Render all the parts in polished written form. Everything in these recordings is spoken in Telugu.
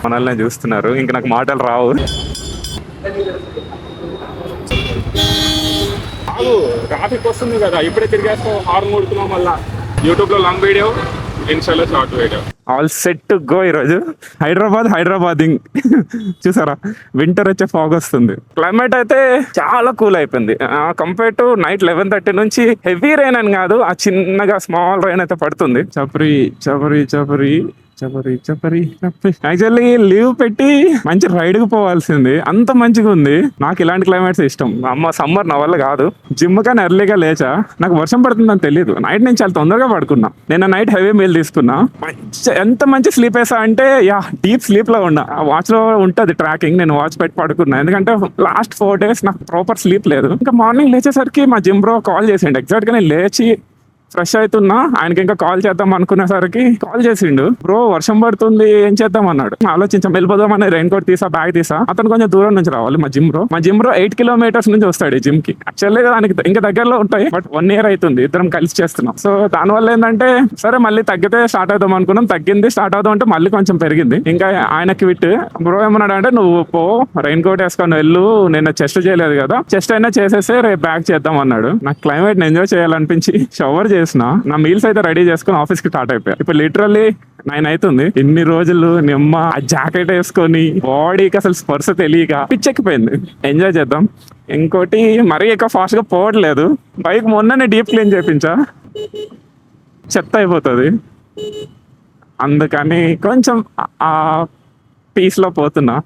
మనల్ని చూస్తున్నారు, ఇంకా నాకు మాటలు రావు. ట్రాఫిక్ వస్తుంది కదా, ఇప్పుడే తిరిగేస్తాం. హార్న్ కొడుతున్నాం. మళ్ళా యూట్యూబ్ లో లాంగ్ వీడియో, ఇన్స్టాలో short video. All set to go. ఈరోజు హైదరాబాదింగ్ చూసారా, వింటర్ వచ్చే ఫాగ్ వస్తుంది. క్లైమేట్ అయితే చాలా కూల్ అయిపోయింది కంపేర్ టు నైట్ 11:30 నుంచి. హెవీ రెయిన్ అని కాదు, ఆ చిన్నగా స్మాల్ రెయిన్ అయితే పడుతుంది. చపరి చపరి చపరి చపరి చపరి యాక్చువల్లీ లీవ్ పెట్టి మంచి రైడ్ కు పోవాల్సింది, అంత మంచిగా ఉంది. నాకు ఇలాంటి క్లైమేట్స్ ఇష్టం. అమ్మ సమ్మర్ నా వల్ల కాదు. జిమ్ కానీ ఎర్లీగా లేచా, నాకు వర్షం పడుతుందని తెలియదు. నైట్ నేను చాలా తొందరగా పడుకున్నా. నేను నైట్ హెవీ మీల్ తీసుకున్నా. ఎంత మంచి స్లీప్ వేసా అంటే డీప్ స్లీప్ లో ఉన్నా. ఆ వాచ్ లో ఉంటది ట్రాకింగ్, నేను వాచ్ పెట్టి పడుకున్నా. ఎందుకంటే లాస్ట్ 4 days నాకు ప్రాపర్ స్లీప్ లేదు. ఇంకా మార్నింగ్ లేచేసరికి మా జిమ్ బ్రో కాల్ చేసిండు. ఎగ్జాక్ట్ గా నేను లేచి ఫ్రెష్ అవుతున్నా, ఆయనకి ఇంకా కాల్ చేద్దాం అనుకునేసరికి కాల్ చేసిండు. బ్రో వర్షం పడుతుంది, ఏం చేద్దాం అన్నాడు. ఆలోచించాం, వెళ్ళిపోదామని రెయిన్ కోట్ తీసా, బ్యాగ్ తీసా. అతను కొంచెం దూరం నుంచి రావాలి. మా జిమ్ బ్రో 8 kilometers నుంచి వస్తాడు ఈ జిమ్ కి. యాక్చువల్లీ దానికి ఇంకా దగ్గరలో ఉంటాయి, బట్ 1 year అవుతుంది ఇద్దరం కలిసి చేస్తున్నాం. సో దానివల్ల ఏంటంటే సరే మళ్ళీ తగ్గితే స్టార్ట్ అవుదాం అనుకున్నాం. తగ్గింది, స్టార్ట్ అవుదాం అంటే మళ్ళీ కొంచెం పెరిగింది. ఇంకా ఆయనకి విట్ బ్రో ఏమన్నాడు అంటే, నువ్వు పో రెయిన్ కోట్ వేసుకొని వెళ్ళు, నేను చెస్ట్ చేయలేదు కదా, చెస్ట్ అయినా చేసేస్తే రేపు బ్యాగ్ చేద్దాం అన్నాడు. నాకు క్లైమేట్ ఎంజాయ్ చేయాలనిపించి షవర్ నా మీల్స్ అయితే రెడీ చేసుకుని ఆఫీస్ కి స్టార్ట్ అయిపోయా. ఇప్పుడు లిటరల్లీ 9 అవుతుంది. ఇన్ని రోజులు నిమ్మ ఆ జాకెట్ వేసుకొని బాడీకి అసలు స్పర్శ తెలియక పిచ్చెక్కిపోయింది. ఎంజాయ్ చేద్దాం. ఇంకోటి మరీ ఎక్కువ ఫాస్ట్ గా పోవట్లేదు. బైక్ మొన్ననే డీప్ క్లీన్ చేయించా, చెత్త అయిపోతుంది. అందుకని కొంచెం ఆ పీస్ లో పోతున్నా.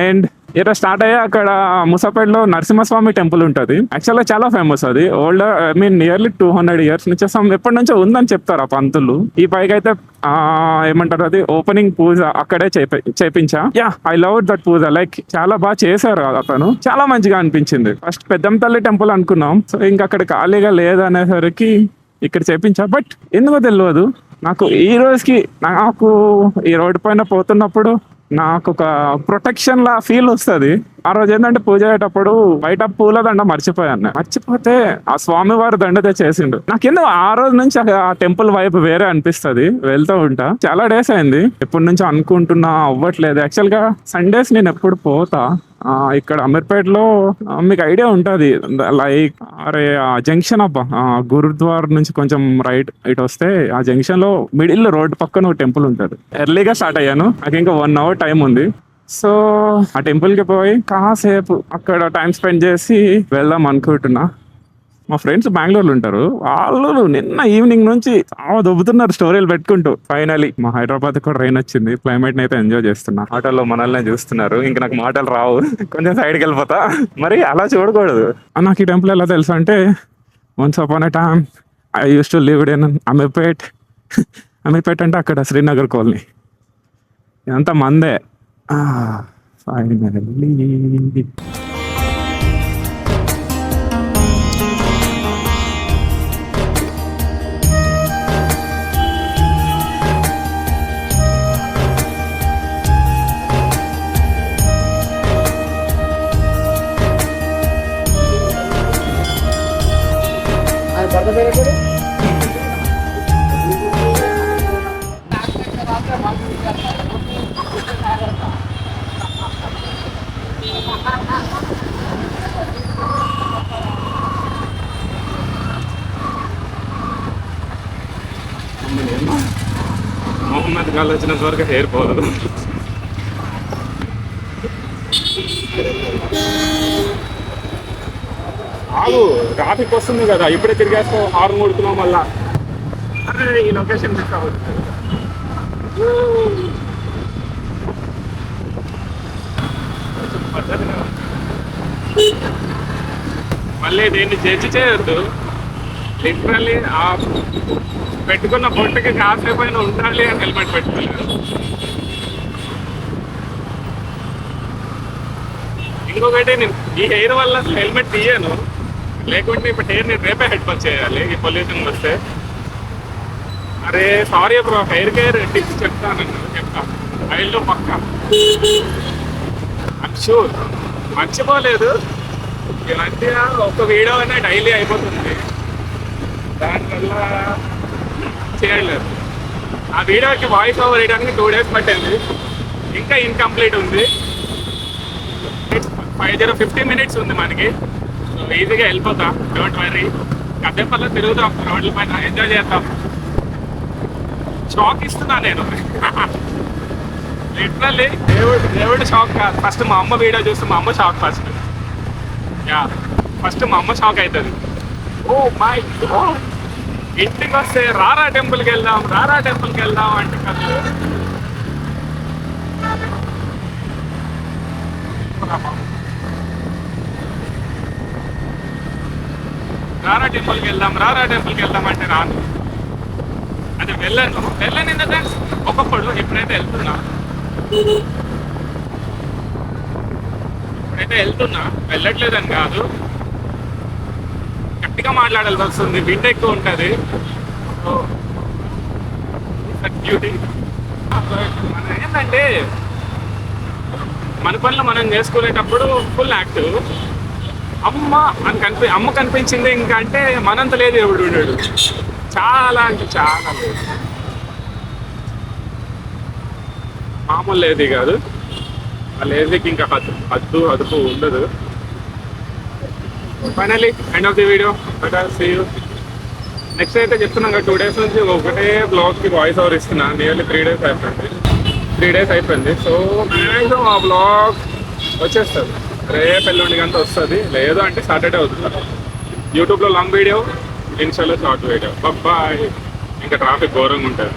అండ్ ఇక్కడ స్టార్ట్ అయ్యా, అక్కడ ముసాపేటలో నరసింహస్వామి టెంపుల్ ఉంటుంది. యాక్చువల్గా చాలా ఫేమస్ అది. ఓల్డర్ నియర్లీ 200 years నుంచి ఎప్పటి నుంచో ఉందని చెప్తారు ఆ పంతులు. ఈ పైకి అయితే ఏమంటారు, అది ఓపెనింగ్ పూజ అక్కడే చేపించా. I love that puja. Like చాలా బాగా చేశారు అతను, చాలా మంచిగా అనిపించింది. ఫస్ట్ పెద్దమ్మ తల్లి టెంపుల్ అనుకున్నాం. సో ఇంకా అక్కడ ఖాళీగా లేదనేసరికి ఇక్కడ చేపించా. బట్ ఎందుకో తెలియదు నాకు, ఈ రోజుకి నాకు ఈ రోడ్డు పైన పోతున్నప్పుడు నాకు ఒక ప్రొటెక్షన్ లా ఫీల్ వస్తుంది. ఆ రోజు ఏంటంటే పూజ అయ్యేటప్పుడు బయట పూల దండ మర్చిపోతే ఆ స్వామి వారి దండ తెచ్చేసిండు. నాకెందుకు ఆ రోజు నుంచి ఆ టెంపుల్ వైపు వేరే అనిపిస్తుంది. వెళ్తూ ఉంటా, చాలా డేస్ అయింది, ఎప్పటి నుంచో అనుకుంటున్నా, అవ్వట్లేదు. యాక్చువల్ గా సండేస్ నేను ఎప్పుడు పోతా. ఇక్కడ అమీర్పేటలో మీకు ఐడియా ఉంటుంది, లైక్ ఆ జంక్షన్ అబ్బా, గురుద్వార్ నుంచి కొంచెం రైట్ ఇటు వస్తే ఆ జంక్షన్ లో మిడిల్ రోడ్ పక్కన ఒక టెంపుల్ ఉంటుంది. ఎర్లీగా స్టార్ట్ అయ్యాను, నాకు ఇంకా 1 hour టైం ఉంది. సో ఆ టెంపుల్ కి పోయి కాసేపు అక్కడ టైం స్పెండ్ చేసి వెళ్దాం అనుకుంటున్నా. మా ఫ్రెండ్స్ బెంగళూరులో ఉంటారు, వాళ్ళు నిన్న ఈవినింగ్ నుంచి చాలా దొబ్బుతున్నారు స్టోరీలు పెట్టుకుంటూ. ఫైనలీ మా హైదరాబాద్ కూడా ట్రైన్ వచ్చింది. క్లైమేట్ అయితే ఎంజాయ్ చేస్తున్నా. ఆటోలో మనల్ని చూస్తున్నారు, ఇంకా నాకు మాటలు రావు, కొంచెం సైడ్కి వెళ్ళిపోతా. మరి అలా చూడకూడదు. నాకు ఈ టెంపుల్ ఎలా తెలుసు అంటే, once upon a time I use to live in Ameerpet. Ameerpet అంటే అక్కడ శ్రీనగర్ కాలనీ, ఇదంతా మందే. ఫైనల్లీ మొహమ్మద్ గాలు వచ్చినంత వరకు హెయిర్ పోదు. ట్రాఫిక్ వస్తుంది కదా, ఇప్పుడే తిరిగేస్తాం. హార్న్ కొడుతున్నాం. మళ్ళా అరే ఈ లొకేషన్ మిస్ అవ్వదు. మళ్ళీ దీన్ని చర్చ చేయొద్దు. లిటరల్లీ ఆ పెట్టుకున్న బొట్టుకి కాసేపు అయినా ఉండాలి అని హెల్మెట్ పెట్టుకోలేదు. ఇంకొకటి, నేను ఈ హెయిర్ వల్ల అసలు హెల్మెట్ తీయను, లేకుంటే ఇప్పుడు హెయిర్ నేను రేపే హెడ్ పని చేయాలి ఈ పొల్యూషన్ వస్తే. అరే sorry bro, hair care tips చెప్తాను రైల్లో పక్క. షూర్ మర్చిపోలేదు. ఈ మధ్య ఒక వీడియో అయినా డైలీ అయిపోతుంది. దానివల్ల చేయలేదు. ఆ వీడియోకి వాయిస్ ఓవర్ వేయడానికి 2 days పట్టింది, ఇంకా ఇన్కంప్లీట్ ఉంది. 50 minutes ఉంది మనకి. సో ఈజీగా వెళ్ళిపోతాం, డోంట్ వరీ. కద్దెపల్లి తిరుగుతాం, రోడ్ల పైన ఎంజాయ్ చేద్దాం. షాక్ ఇస్తున్నా నేను. లిటరల్లీ దేవుడు షాక్ కాదు. ఫస్ట్ మా అమ్మ వీడియో చూస్తే మా అమ్మ షాక్ ఫస్ట్. యా, ఫస్ట్ మా అమ్మ షాక్ అవుతుంది. ఓ మై గాడ్, ఇంటికి వస్తే రారా టెంపుల్కి వెళ్దాం, రారా టెంపుల్కి వెళ్దాం అంటే కదా. రారా టెంపుల్కి వెళ్దాం, రారా టెంపుల్కి వెళ్దాం అంటే రాను. అది వెళ్ళను ఇన్ ద సెన్స్ ఒకప్పుడు ఎప్పుడైతే వెళ్తున్నా వెళ్ళట్లేదని కాదు, గట్టిగా మాట్లాడాల్సి వస్తుంది, విండ్ ఎక్కువ ఉంటుంది. సో బ్యూటీ మన ఏంటంటే మన పనులు మనం చేసుకునేటప్పుడు ఫుల్ యాక్టివ్. అమ్మ కనిపించింది ఇంకా అంటే మనంత లేదు ఎవడు ఉండడు. చాలా అంటే చాలా లేదు, మామూలు లేజీ కాదు. ఆ లేజీకి ఇంకా అదుపు ఉండదు. Finally end of the video. See you next. అయితే చెప్తున్నాం కదా, 2 days నుంచి ఒకటే బ్లాగ్కి వాయిస్ ఓవర్ ఇస్తున్నా. నియర్లీ 3 days అయిపోయింది. సో మ్యాక్సిమం ఆ బ్లాగ్ వచ్చేస్తుంది, రేపు ఎల్లుండి గంట వస్తుంది, లేదు అంటే సాటర్డే అవుతుంది. యూట్యూబ్లో లాంగ్ వీడియో, ఇన్స్టాలో షార్ట్ వీడియో. బాయ్. ఇంకా ట్రాఫిక్ ఘోరంగా ఉంటుంది.